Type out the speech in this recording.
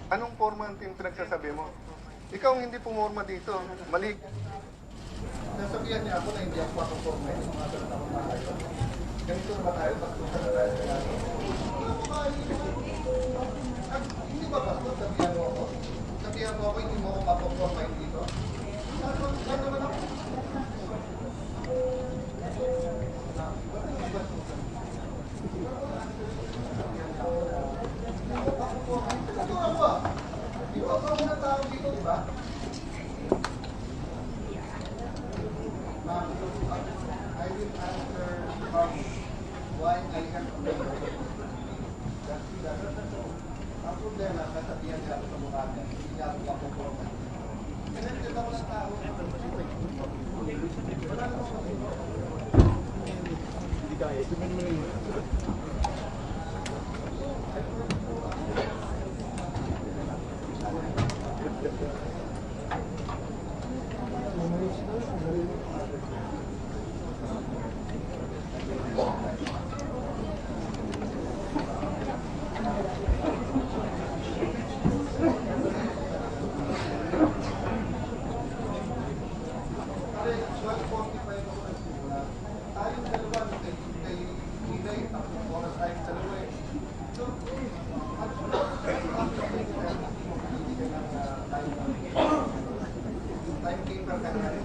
Anong forma ang pinagsasabi mo? Ikaw ang hindi pumorma dito. Mali. Nasabihan niya ako na hindi ako pumorma. Mga ganun ako tayo. Ganito ba tayo? Baklusan na tayo. Hindi ba baklo? Sabihan mo ako? Sabihan mo ako, hindi mo ako mapumorma dito? Ano naman ako? I will answer why I have to make it. Ang problema, kasabihan niya ako sa mukha niya, hindi niya ako mapuproman. Sinented ako ng tao. Wala naman kasi. Hindi kaya. Tayong dalawa, kay Inay, tatlong oras tayong dalawa eh. So, timekeeper ka na rin.